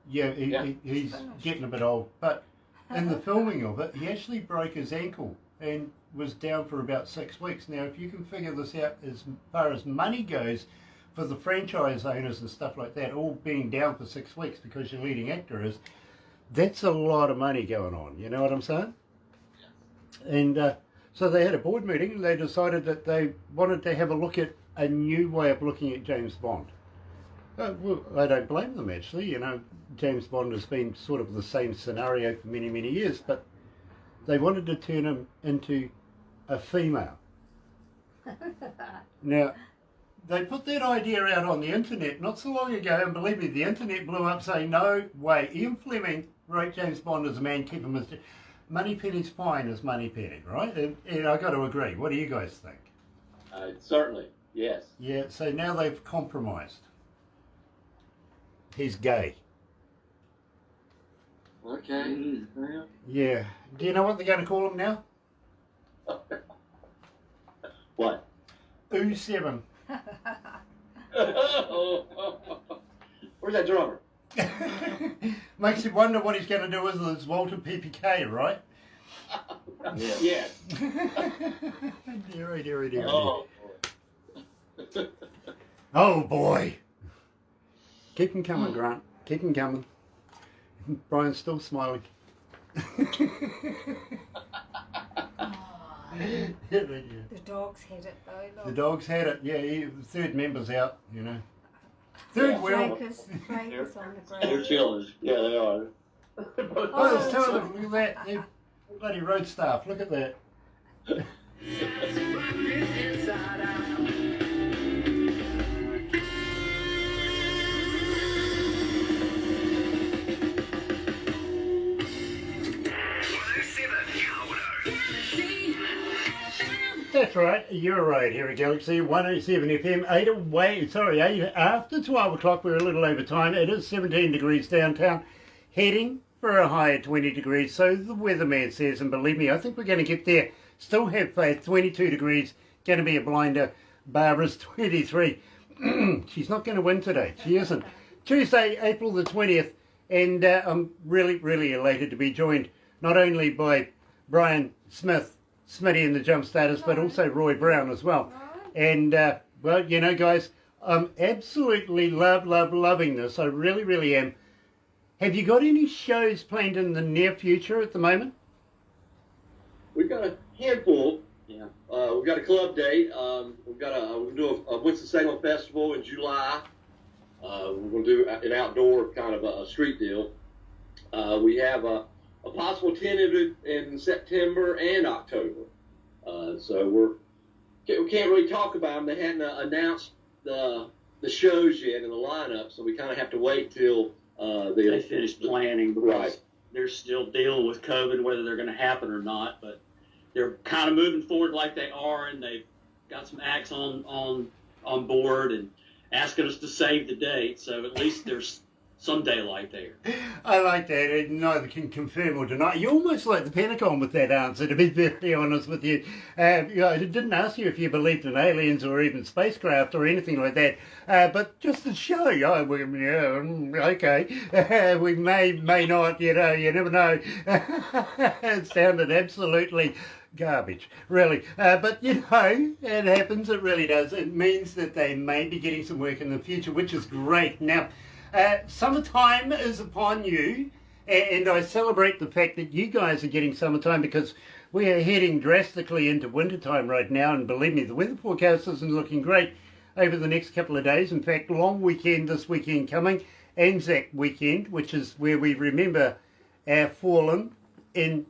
Yeah, Yeah. he's Finished. getting a bit old. But in the filming of it, he actually broke his ankle and was down for about 6 weeks. Now, if you can figure this out as far as money goes for the franchise owners and stuff like that, all being down for 6 weeks because your leading actor is, that's a lot of money going on. You know what I'm saying? And so they had a board meeting and they decided that they wanted to have a look at a new way of looking at James Bond. Well, I don't blame them, actually. You know, James Bond has been sort of the same scenario for many, many years, but they wanted to turn him into a female. Now, they put that idea out on the internet not so long ago, and believe me, the internet blew up saying, no way, Ian Fleming wrote James Bond as a man, keep him as... Moneypenny's fine as Moneypenny, right? And I got to agree. What do you guys think? Certainly. Yes. Yeah, so now they've compromised. He's gay. Okay. Yeah. Do you know what they're going to call him now? What? U7. Where's that drummer? Makes you wonder what he's going to do with his Walter PPK, right? Yes. Dear, dear, dear. Oh. Oh, boy. Keep him coming, Grant. Keep him coming. Brian's still smiling. The dogs had it though. The Look. dog's had it. Yeah, the third member's out, you know. Third wheel. Frank is on the They're ground. chillers. Yeah, they are. Oh, there's two of them. Look at that. They're bloody road staff. Look at that. That's right, you're right here at Galaxy 107 FM, 8 away, sorry, 8 after 12 o'clock, we're a little over time. It is 17 degrees downtown, heading for a high of 20 degrees, so the weatherman says, and believe me, I think we're going to get there. Still have faith, 22 degrees, going to be a blinder. Barbara's 23. She's not going to win today, she isn't. Tuesday, April the 20th, and I'm really, really elated to be joined not only by Brian Smith, Smitty and the Jumpstarters, but also Roy Brown as well. And, well, you know, guys, I'm absolutely loving this. I really, really am. Have you got any shows planned in the near future at the moment? We've got a handful. Yeah. We've got a club date. We're going to do a Winston-Salem Festival in July. We're going to do an outdoor kind of a street deal. We have a possible tentative in September and October. So we can't really talk about them. They hadn't announced the shows yet in the lineup, so we kind of have to wait till They finish planning because Right. they're still dealing with COVID, whether they're going to happen or not. But they're kind of moving forward like they are, and they've got some acts on board and asking us to save the date. So at least there's some daylight there. I like that. It neither can confirm or deny. You're almost like the Pentagon with that answer, to be very honest with you. I didn't ask you if you believed in aliens or even spacecraft or anything like that. But just to show you, okay, we may not, you never know. It sounded absolutely garbage, really. But, it happens. It really does. It means that they may be getting some work in the future, which is great. Now, summertime is upon you, and I celebrate the fact that you guys are getting summertime because we are heading drastically into wintertime right now, and believe me, the weather forecast isn't looking great over the next couple of days. In fact, long weekend this weekend coming, Anzac weekend, which is where we remember our fallen in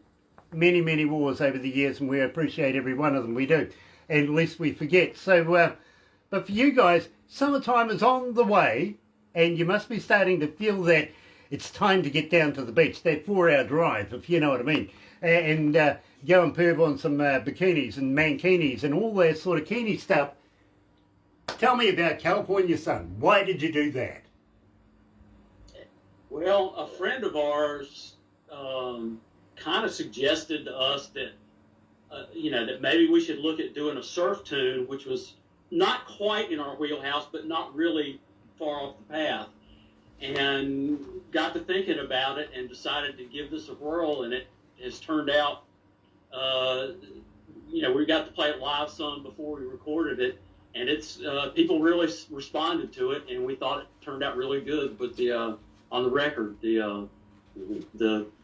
many, many wars over the years, and we appreciate every one of them, we do, and lest we forget. So, but for you guys, summertime is on the way, and you must be starting to feel that it's time to get down to the beach, that 4-hour drive, if you know what I mean, and go and perv on some bikinis and mankinis and all that sort of kini stuff. Tell me about California Sun. Why did you do that? Well, a friend of ours kind of suggested to us that, that maybe we should look at doing a surf tune, which was not quite in our wheelhouse, but not really far off the path, and got to thinking about it and decided to give this a whirl, and it has turned out, we got to play it live some before we recorded it, and it's people really responded to it, and we thought it turned out really good. But on the record, the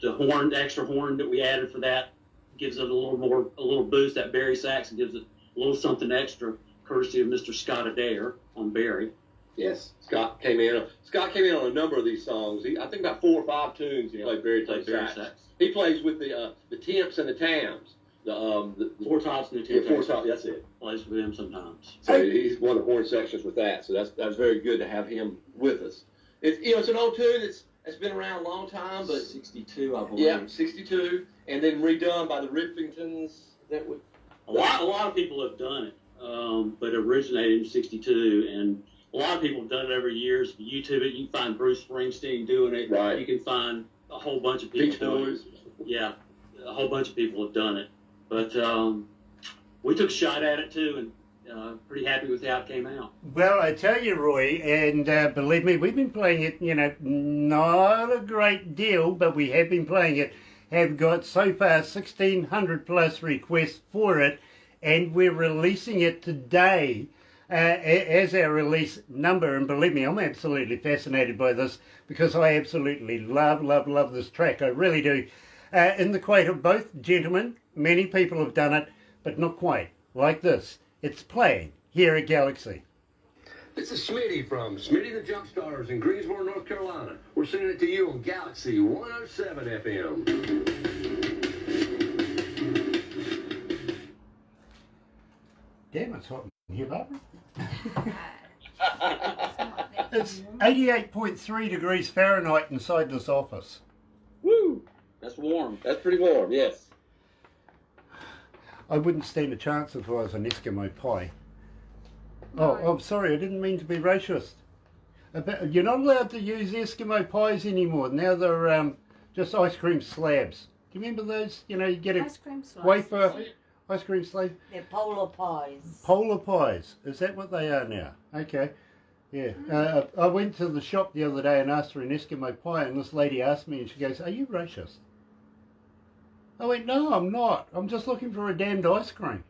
horn, the extra horn that we added for that gives it a little boost. That Barry sax gives it a little something extra, courtesy of Mr. Scott Adair on Barry. Yes, Scott came in on a number of these songs. I think about 4 or 5 tunes. He played Barry sax. He plays with the Temps and the Tams. The Four Tops and the yeah, Two Four Tops. That's it. Plays with him sometimes. So he's one of the horn sections with that. So that was very good to have him with us. It's an old tune. It's been around a long time, but 62, I believe. yeah, 62, and then redone by the Rippingtons. A lot of people have done it, but it originated in '62, and a lot of people have done it over years. If you YouTube it, you can find Bruce Springsteen doing it. Right. You can find a whole bunch of people Beach doing Boys. it. Yeah, a whole bunch of people have done it. But we took a shot at it too, and pretty happy with how it came out. Well, I tell you, Roy, and believe me, we've been playing it, not a great deal, but we have been playing it, have got so far 1,600 plus requests for it, and we're releasing it today as our release number. And believe me, I'm absolutely fascinated by this because I absolutely love this track. I really do. In the quote of both gentlemen, many people have done it, but not quite like this. It's playing here at Galaxy. This is Smitty from Smitty the Jumpstarters in Greensboro, North Carolina. We're sending it to you on Galaxy 107 FM. Damn, it's hot in here, Barbara. It's 88.3 degrees Fahrenheit inside this office. Woo! That's warm. That's pretty warm, yes. I wouldn't stand a chance if I was an Eskimo pie. Oh, I'm sorry, I didn't mean to be racist. You're not allowed to use Eskimo pies anymore. Now they're just ice cream slabs. Do you remember those? You get a Ice cream slices. wafer ice cream slab? They're polar pies. Polar pies. Is that what they are now? Okay. Yeah. I went to the shop the other day and asked for an Eskimo pie, and this lady asked me, and she goes, "Are you racist?" I went, "No, I'm not. I'm just looking for a damned ice cream."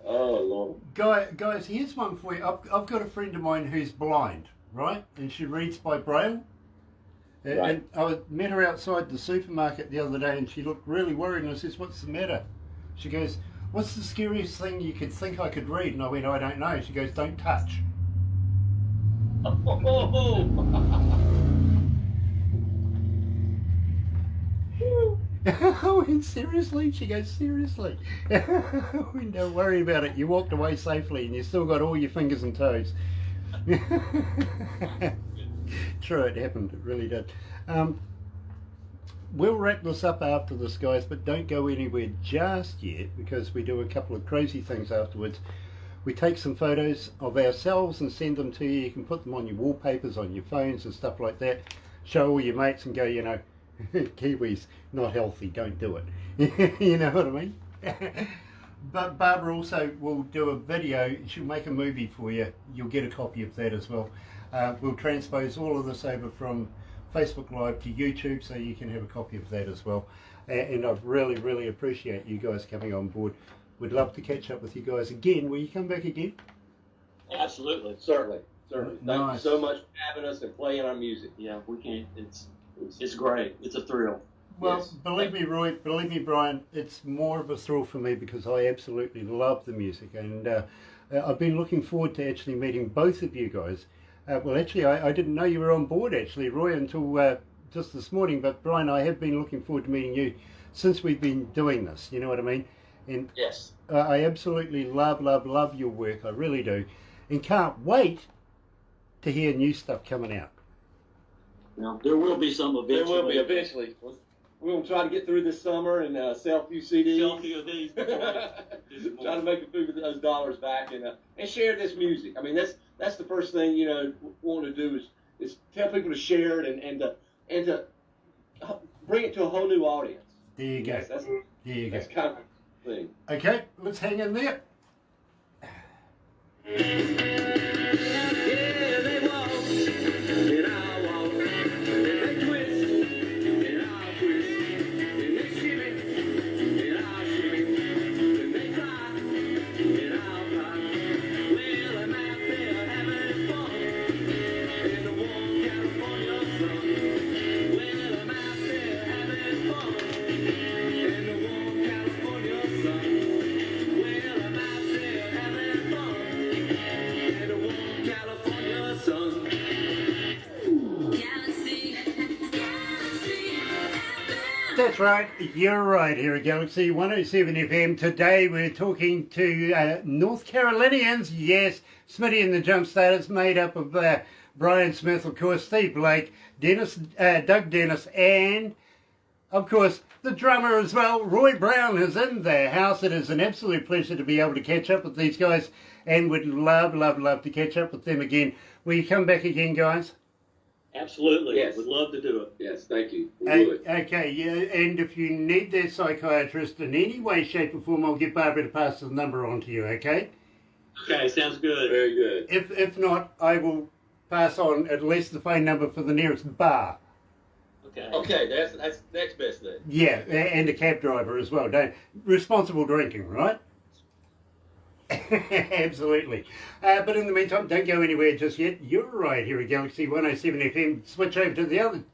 Oh, Lord. Guys, here's one for you. I've got a friend of mine who's blind, right? And she reads by Braille. Right. And I met her outside the supermarket the other day, and she looked really worried, and I says, "What's the matter?" She goes, "What's the scariest thing you could think I could read?" And I went, "I don't know." She goes, "Don't touch." Oh. Oh, and seriously? She goes, seriously? Don't worry about it. You walked away safely and you still got all your fingers and toes. True, it happened. It really did. We'll wrap this up after this, guys, but don't go anywhere just yet, because we do a couple of crazy things afterwards. We take some photos of ourselves and send them to you. You can put them on your wallpapers, on your phones and stuff like that. Show all your mates and go, you know, Kiwis, not healthy, don't do it. You know what I mean? But Barbara also will do a video. She'll make a movie for you. You'll get a copy of that as well. We'll transpose all of this over from Facebook Live to YouTube, so you can have a copy of that as well. And I really appreciate you guys coming on board. We'd love to catch up with you guys again. Will you come back again? Absolutely. Certainly. Thank you Nice. so much for having us and playing our music. Yeah, we can't. It's great. It's a thrill. Well, Yes. believe me, Roy, believe me, Brian, it's more of a thrill for me because I absolutely love the music. And I've been looking forward to actually meeting both of you guys. Well, actually, I didn't know you were on board, actually, Roy, until just this morning. But, Brian, I have been looking forward to meeting you since we've been doing this. You know what I mean? And Yes. I absolutely love your work. I really do. And can't wait to hear new stuff coming out. Now, there will be some eventually. There will be eventually. We're going to try to get through this summer and sell a few CDs. Sell a few of these. Try to make a few of those dollars back and share this music. I mean, that's the first thing, you know, we want to do is tell people to share it and to bring it to a whole new audience. There you go. Yes, that's kind of the thing. Okay, let's hang in there. That's right, you're right here at Galaxy 107 FM. Today we're talking to North Carolinians, yes, Smitty and the Jumpstarters, made up of Brian Smith, of course, Steve Blake, Doug Dennis, and, of course, the drummer as well, Roy Brown, is in the house. It is an absolute pleasure to be able to catch up with these guys, and would love to catch up with them again. Will you come back again, guys? Absolutely. Yes. Would love to do it. Yes, thank you. We would. Okay, yeah, and if you need that psychiatrist in any way, shape or form, I'll get Barbara to pass the number on to you, okay? Okay, sounds good. Very good. If not, I will pass on at least the phone number for the nearest bar. Okay. That's next best thing. Yeah, and a cab driver as well. Responsible drinking, right? Absolutely. But in the meantime, don't go anywhere just yet. You're right here at Galaxy 107 FM. Switch over to the other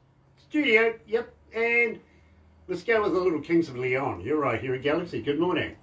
studio. Yep. And let's go with the little Kings of Leon. You're right here at Galaxy. Good morning.